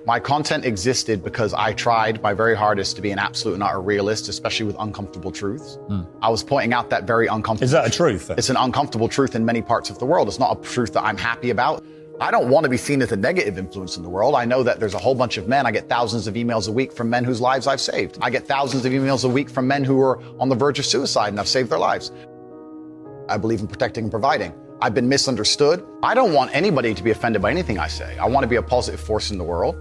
My content existed because I tried my very hardest to be an absolute and utter realist, especially with uncomfortable truths. I was pointing out that very uncomfortable. Is that a truth? It's an uncomfortable truth in many parts of the world. It's not a truth that I'm happy about. I don't want to be seen as a negative influence in the world. I know that there's a whole bunch of men. I get thousands of emails a week from men whose lives I've saved. I get thousands of emails a week from men who are on the verge of suicide and I've saved their lives. I believe in protecting and providing. I've been misunderstood. I don't want anybody to be offended by anything I say. I want to be a positive force in the world.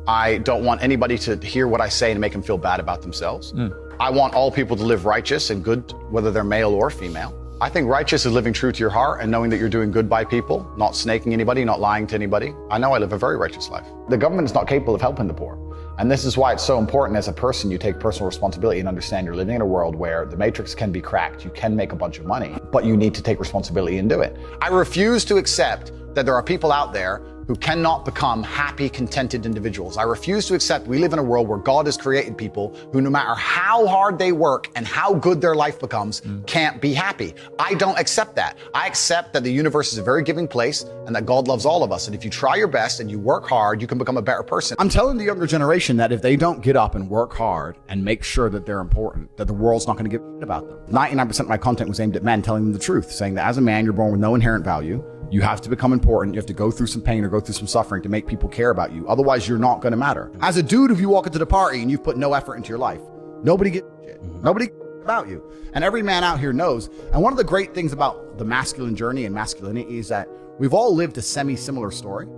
I don't want anybody to hear what I say and make them feel bad about themselves. I want all people to live righteous and good, whether they're male or female. I think righteous is living true to your heart and knowing that you're doing good by people, not snaking anybody, not lying to anybody. I know I live a very righteous life. The government is not capable of helping the poor. And this is why it's so important as a person, you take personal responsibility and understand you're living in a world where the matrix can be cracked. You can make a bunch of money, but you need to take responsibility and do it. I refuse to accept that there are people out there who cannot become happy, contented individuals. I refuse to accept we live in a world where God has created people who, no matter how hard they work and how good their life becomes, can't be happy. I don't accept that. I accept that the universe is a very giving place and that God loves all of us. And if you try your best and you work hard, you can become a better person. I'm telling the younger generation that if they don't get up and work hard and make sure that they're important, that the world's not going to give a shit about them. 99% of my content was aimed at men, telling them the truth, saying that as a man, you're born with no inherent value. You have to become important. You have to go through some pain or go through some suffering to make people care about you. Otherwise, you're not going to matter. As a dude, if you walk into the party and you've put no effort into your life, nobody gives a shit. Nobody cares about you. And every man out here knows. And one of the great things about the masculine journey and masculinity is that we've all lived a semi-similar story.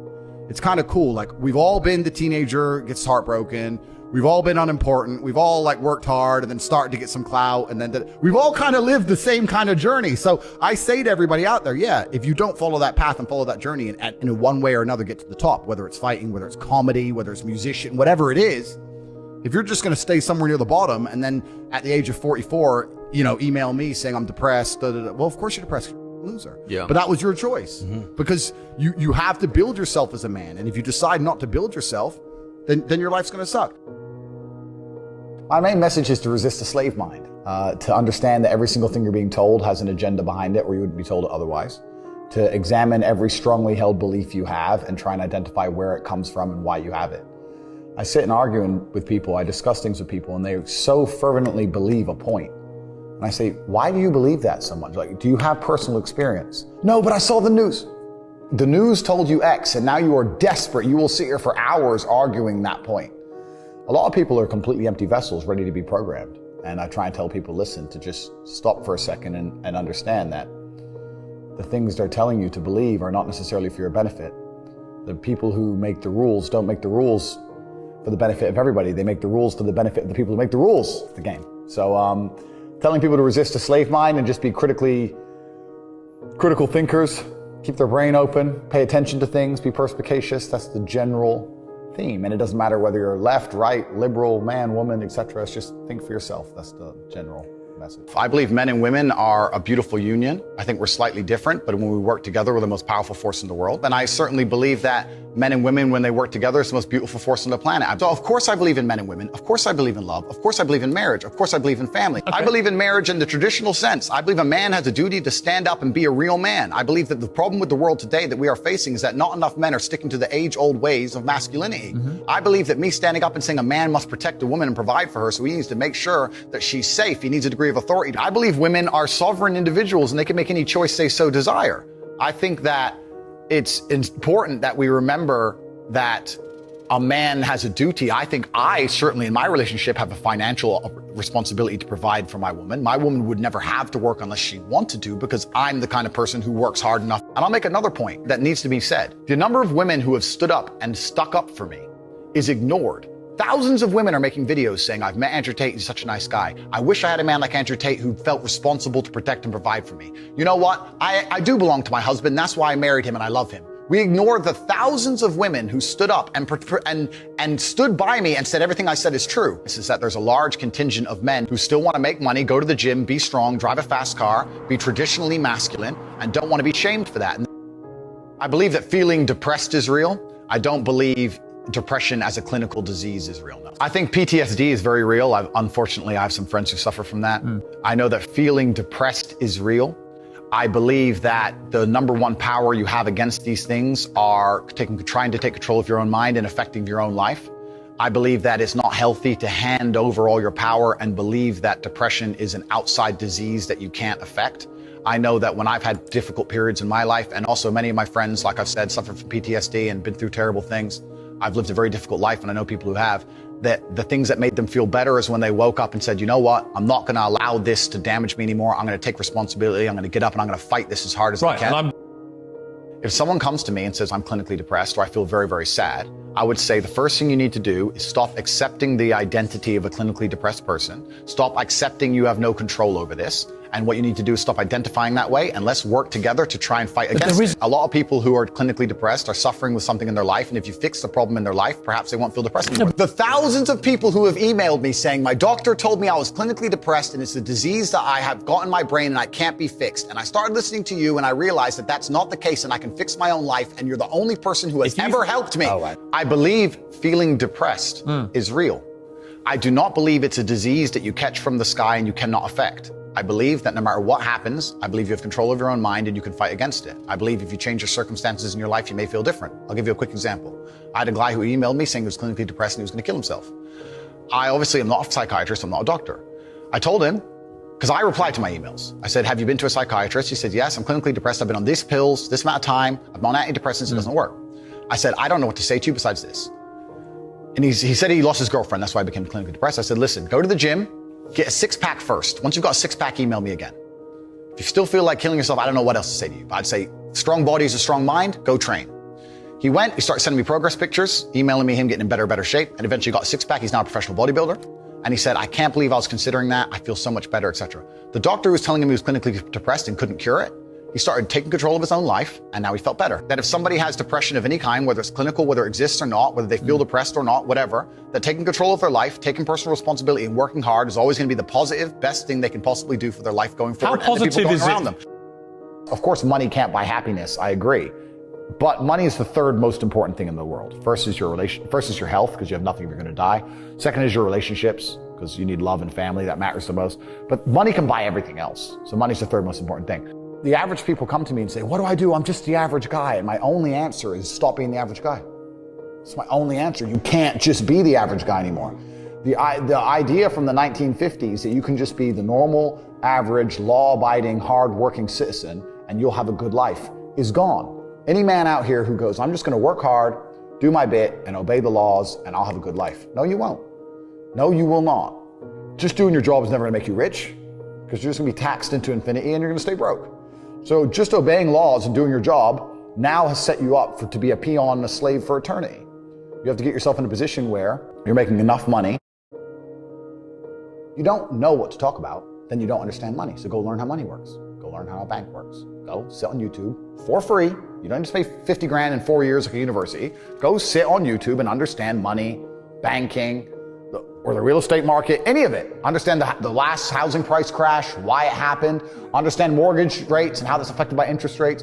It's kind of cool. Like, we've all been the teenager, gets heartbroken. We've all been unimportant. We've all worked hard and then started to get some clout. And then we've all kind of lived the same kind of journey. So I say to everybody out there, yeah, if you don't follow that path and follow that journey and in one way or another get to the top, whether it's fighting, whether it's comedy, whether it's musician, whatever it is, if you're just going to stay somewhere near the bottom and then at the age of 44, email me saying I'm depressed, well, of course you're depressed. You're a loser. Yeah. But that was your choice because you have to build yourself as a man. And if you decide not to build yourself, then your life's going to suck. My main message is to resist the slave mind, to understand that every single thing you're being told has an agenda behind it or you wouldn't be told it otherwise, to examine every strongly held belief you have and try and identify where it comes from and why you have it. I sit and argue with people, I discuss things with people, and they so fervently believe a point. And I say, why do you believe that so much? Like, do you have personal experience? No, but I saw the news. The news told you X, and now you are desperate. You will sit here for hours arguing that point. A lot of people are completely empty vessels ready to be programmed. And I try and tell people, listen, to just stop for a second and understand that the things they're telling you to believe are not necessarily for your benefit. The people who make the rules don't make the rules for the benefit of everybody. They make the rules for the benefit of the people who make the rules of the game. So telling people to resist a slave mind and just be critical thinkers, keep their brain open, pay attention to things, be perspicacious, that's the general theme. And it doesn't matter whether you're left, right, liberal, man, woman, etc. It's just think for yourself. That's the general message. I believe men and women are a beautiful union. I think we're slightly different, but when we work together, we're the most powerful force in the world. And I certainly believe that men and women, when they work together, it's the most beautiful force on the planet. So of course I believe in men and women. Of course I believe in love. Of course I believe in marriage. Of course I believe in family. Okay. I believe in marriage in the traditional sense. I believe a man has a duty to stand up and be a real man. I believe that the problem with the world today that we are facing is that not enough men are sticking to the age-old ways of masculinity. I believe that me standing up and saying a man must protect a woman and provide for her, so he needs to make sure that she's safe. He needs a degree of authority. I believe women are sovereign individuals and they can make any choice they so desire. I think that it's important that we remember that a man has a duty. I think I certainly in my relationship have a financial responsibility to provide for my woman. My woman would never have to work unless she wanted to because I'm the kind of person who works hard enough. And I'll make another point that needs to be said. The number of women who have stood up and stuck up for me is ignored. Thousands of women are making videos saying, I've met Andrew Tate, he's such a nice guy. I wish I had a man like Andrew Tate who felt responsible to protect and provide for me. You know what? I do belong to my husband. That's why I married him and I love him. We ignore the thousands of women who stood up and stood by me and said everything I said is true. This is that there's a large contingent of men who still want to make money, go to the gym, be strong, drive a fast car, be traditionally masculine, and don't want to be shamed for that. And I believe that feeling depressed is real. I don't believe depression as a clinical disease is real. No. I think PTSD is very real. Unfortunately, I have some friends who suffer from that. I know that feeling depressed is real. I believe that the number one power you have against these things are trying to take control of your own mind and affecting your own life. I believe that it's not healthy to hand over all your power and believe that depression is an outside disease that you can't affect. I know that when I've had difficult periods in my life, and also many of my friends, like I've said, suffer from PTSD and been through terrible things. I've lived a very difficult life, and I know people who have, that the things that made them feel better is when they woke up and said, you know what, I'm not gonna allow this to damage me anymore. I'm gonna take responsibility. I'm gonna get up and I'm gonna fight this as hard as I can. If someone comes to me and says, I'm clinically depressed or I feel very, very sad, I would say the first thing you need to do is stop accepting the identity of a clinically depressed person. Stop accepting you have no control over this. And what you need to do is stop identifying that way, and let's work together to try and fight against it. A lot of people who are clinically depressed are suffering with something in their life, and if you fix the problem in their life, perhaps they won't feel depressed anymore. The thousands of people who have emailed me saying, my doctor told me I was clinically depressed and it's a disease that I have got in my brain and I can't be fixed. And I started listening to you and I realized that that's not the case and I can fix my own life, and you're the only person who has ever helped me. I believe feeling depressed is real. I do not believe it's a disease that you catch from the sky and you cannot affect. I believe that no matter what happens, I believe you have control of your own mind and you can fight against it. I believe if you change your circumstances in your life, you may feel different. I'll give you a quick example. I had a guy who emailed me saying he was clinically depressed and he was going to kill himself. I obviously am not a psychiatrist, I'm not a doctor. I told him, because I replied to my emails. I said, have you been to a psychiatrist? He said, yes, I'm clinically depressed. I've been on these pills, this amount of time. I'm on antidepressants, it doesn't work. I said, I don't know what to say to you besides this. And he said he lost his girlfriend, that's why I became clinically depressed. I said, listen, go to the gym, get a six-pack first. Once you've got a six-pack, email me again. If you still feel like killing yourself, I don't know what else to say to you. But I'd say, strong body is a strong mind, go train. He went, he started sending me progress pictures, emailing me him getting in better shape, and eventually got a six-pack. He's now a professional bodybuilder. And he said, I can't believe I was considering that. I feel so much better, etc. The doctor was telling him he was clinically depressed and couldn't cure it. He started taking control of his own life, and now he felt better. That if somebody has depression of any kind, whether it's clinical, whether it exists or not, whether they feel depressed or not, whatever, that taking control of their life, taking personal responsibility and working hard is always going to be the positive, best thing they can possibly do for their life going forward. How positive is it? Them. Of course, money can't buy happiness. I agree. But money is the third most important thing in the world. First is your health, because you have nothing if you're going to die. Second is your relationships, because you need love and family. That matters the most. But money can buy everything else. So money's the third most important thing. The average people come to me and say, what do I do? I'm just the average guy. And my only answer is stop being the average guy. It's my only answer. You can't just be the average guy anymore. The idea from the 1950s that you can just be the normal, average, law-abiding, hard-working citizen and you'll have a good life is gone. Any man out here who goes, I'm just going to work hard, do my bit, and obey the laws, and I'll have a good life. No, you won't. No, you will not. Just doing your job is never going to make you rich, because you're just going to be taxed into infinity and you're going to stay broke. So just obeying laws and doing your job now has set you up to be a peon and a slave for eternity. You have to get yourself in a position where you're making enough money. You don't know what to talk about, then you don't understand money. So go learn how money works. Go learn how a bank works. Go sit on YouTube for free. You don't need to pay 50 grand in 4 years like a university. Go sit on YouTube and understand money, banking, or the real estate market, any of it. Understand the last housing price crash, why it happened, understand mortgage rates and how that's affected by interest rates.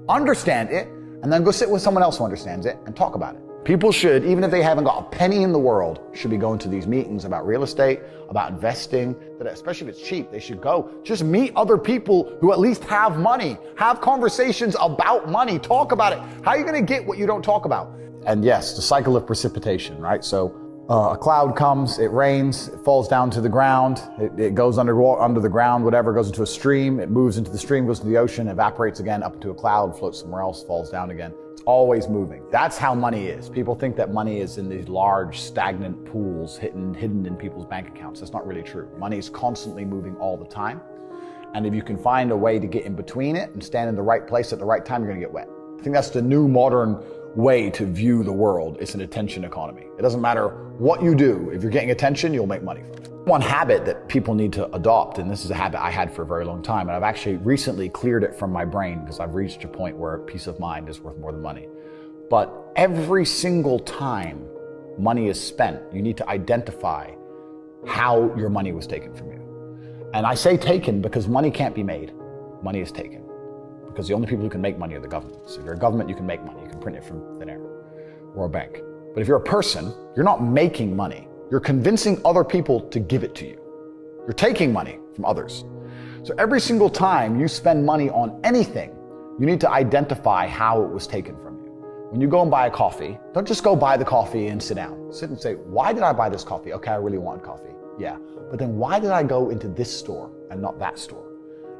Understand it, and then go sit with someone else who understands it and talk about it. People should, even if they haven't got a penny in the world, should be going to these meetings about real estate, about investing, that especially if it's cheap, they should go. Just meet other people who at least have money. Have conversations about money. Talk about it. How are you going to get what you don't talk about? And yes, the cycle of precipitation, right? So a cloud comes, it rains, it falls down to the ground, it goes under the ground, whatever, goes into a stream, it moves into the stream, goes to the ocean, evaporates again up into a cloud, floats somewhere else, falls down again. It's always moving. That's how money is. People think that money is in these large, stagnant pools hidden in people's bank accounts. That's not really true. Money is constantly moving all the time. And if you can find a way to get in between it and stand in the right place at the right time, you're going to get wet. I think that's the new modern way to view the world. It's an attention economy. It doesn't matter what you do. If you're getting attention, you'll make money from it. One habit that people need to adopt, and this is a habit I had for a very long time, and I've actually recently cleared it from my brain because I've reached a point where peace of mind is worth more than money. But every single time money is spent, you need to identify how your money was taken from you. And I say taken because money can't be made. Money is taken. Because the only people who can make money are the government. So if you're a government, you can make money. You can print it from thin air or a bank. But if you're a person, you're not making money. You're convincing other people to give it to you. You're taking money from others. So every single time you spend money on anything, you need to identify how it was taken from you. When you go and buy a coffee, don't just go buy the coffee and sit down. Sit and say, why did I buy this coffee? Okay, I really wanted coffee. Yeah. But then why did I go into this store and not that store?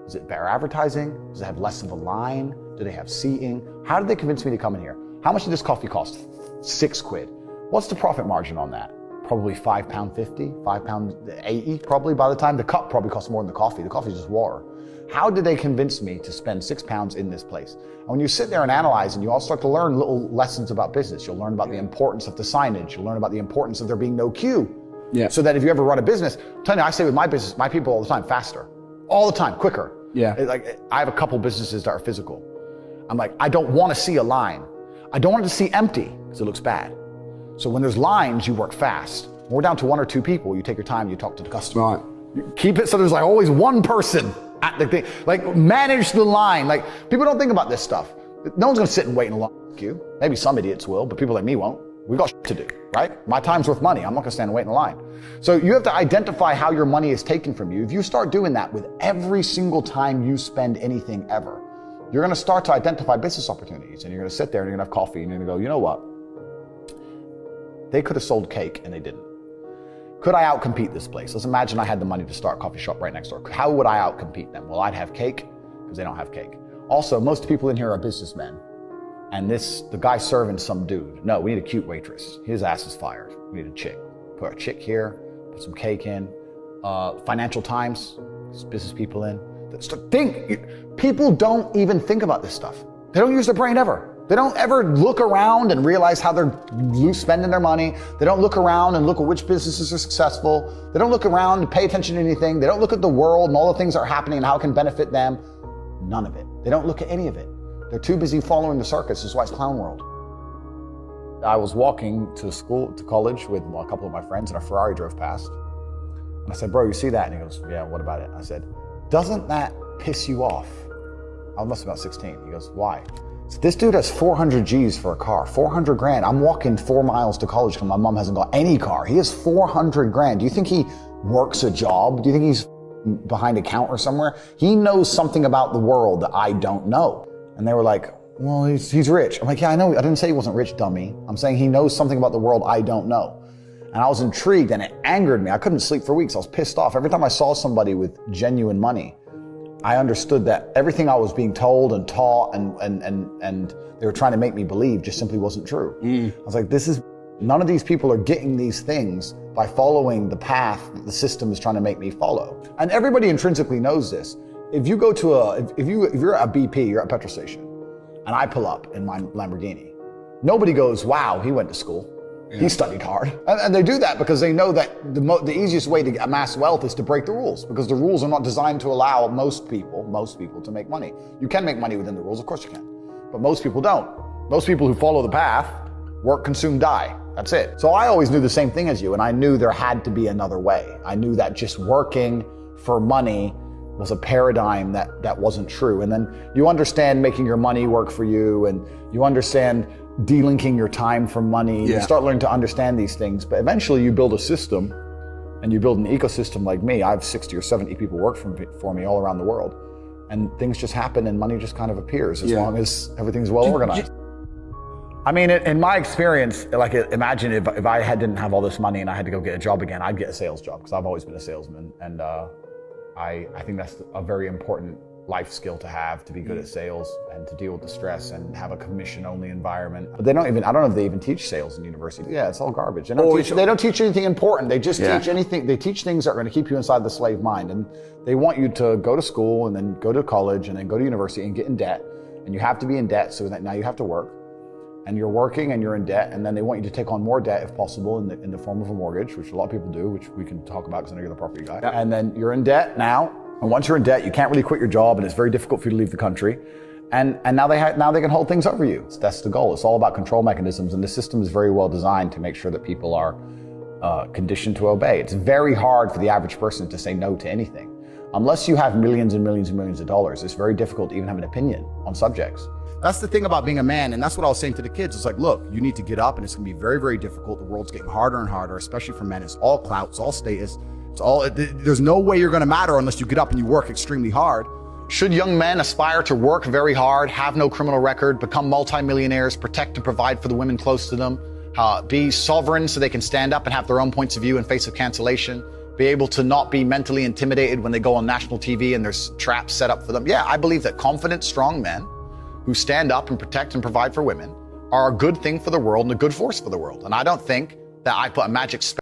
Is it better advertising? Does it have less of a line? Do they have seating? How did they convince me to come in here? How much did this coffee cost? £6. What's the profit margin on that? Probably £5.50, £5.80 probably by the time. The cup probably costs more than the coffee. The coffee is just water. How did they convince me to spend £6 in this place? And when you sit there and analyze and you all start to learn little lessons about business, you'll learn about the importance of the signage. You'll learn about the importance of there being no queue. Yeah. So that if you ever run a business, I'm telling you, I say with my business, my people all the time, faster. All the time, quicker. Yeah. Like I have a couple businesses that are physical. I'm like, I don't want to see a line. I don't want it to see empty because it looks bad. So when there's lines, you work fast. When we're down to 1 or 2 people, you take your time, you talk to the customer. Right. You keep it so there's like always one person at the thing. Like manage the line. Like people don't think about this stuff. No one's gonna sit and wait in a long queue. Maybe some idiots will, but people like me won't. We've got shit to do, right? My time's worth money. I'm not gonna stand and wait in a line. So you have to identify how your money is taken from you. If you start doing that with every single time you spend anything ever, you're gonna start to identify business opportunities, and you're gonna sit there and you're gonna have coffee and you're gonna go, you know what? They could have sold cake and they didn't. Could I outcompete this place? Let's imagine I had the money to start a coffee shop right next door. How would I outcompete them? Well, I'd have cake because they don't have cake. Also, most people in here are businessmen. And the guy serving some dude. No, we need a cute waitress. His ass is fired. We need a chick. Put a chick here, put some cake in. Financial Times, business people in. People don't even think about this stuff. They don't use their brain ever. They don't ever look around and realize how they're spending their money. They don't look around and look at which businesses are successful. They don't look around and pay attention to anything. They don't look at the world and all the things that are happening and how it can benefit them. None of it. They don't look at any of it. They're too busy following the circus. That's why it's clown world. I was walking to college with a couple of my friends and a Ferrari drove past. And I said, bro, you see that? And he goes, yeah, what about it? I said, doesn't that piss you off? I must have been about 16. He goes, why? So this dude has 400 G's for a car, 400 grand. I'm walking 4 miles to college because my mom hasn't got any car. He has 400 grand. Do you think he works a job? Do you think he's behind a counter somewhere? He knows something about the world that I don't know. And they were like, well, he's rich. I'm like, yeah, I know. I didn't say he wasn't rich, dummy. I'm saying he knows something about the world I don't know. And I was intrigued and it angered me. I couldn't sleep for weeks. I was pissed off. Every time I saw somebody with genuine money, I understood that everything I was being told and taught and they were trying to make me believe just simply wasn't true. I was like, none of these people are getting these things by following the path that the system is trying to make me follow. And everybody intrinsically knows this. If you go to if you're at a BP, you're at a petrol station, and I pull up in my Lamborghini, nobody goes, wow, he went to school. Yeah. He studied hard. And they do that because they know that the easiest way to amass wealth is to break the rules, because the rules are not designed to allow most people to make money. You can make money within the rules, of course you can, but most people don't. Most people who follow the path work, consume, die. That's it. So I always knew the same thing as you, and I knew there had to be another way. I knew that just working for money was a paradigm that wasn't true. And then you understand making your money work for you, and you understand delinking your time from money. Yeah. You start learning to understand these things, but eventually you build a system and you build an ecosystem like me. I have 60 or 70 people work for me all around the world, and things just happen and money just kind of appears as long as everything's well organized. I mean, in my experience, like imagine if I didn't have all this money and I had to go get a job again, I'd get a sales job because I've always been a salesman. And I think that's a very important life skill to have, to be good at sales and to deal with the stress and have a commission-only environment. But I don't know if they even teach sales in university. Yeah, it's all garbage. They don't teach anything important. They just teach anything. They teach things that are going to keep you inside the slave mind. And they want you to go to school and then go to college and then go to university and get in debt. And you have to be in debt so that now you have to work. And you're working and you're in debt, and then they want you to take on more debt if possible in the form of a mortgage, which a lot of people do, which we can talk about because I know you're the property guy. Yep. And then you're in debt now, and once you're in debt, you can't really quit your job, and it's very difficult for you to leave the country. And now they can hold things over you. That's the goal. It's all about control mechanisms, and the system is very well designed to make sure that people are conditioned to obey. It's very hard for the average person to say no to anything. Unless you have millions and millions and millions of dollars, it's very difficult to even have an opinion on subjects. That's the thing about being a man, and that's what I was saying to the kids. It's like, look, you need to get up, and it's going to be very, very difficult. The world's getting harder and harder, especially for men. It's all clout, it's all status. There's no way you're going to matter unless you get up and you work extremely hard. Should young men aspire to work very hard, have no criminal record, become multimillionaires, protect and provide for the women close to them, be sovereign so they can stand up and have their own points of view in face of cancellation, be able to not be mentally intimidated when they go on national TV and there's traps set up for them? Yeah, I believe that confident, strong men who stand up and protect and provide for women are a good thing for the world and a good force for the world. And I don't think that I put a magic spell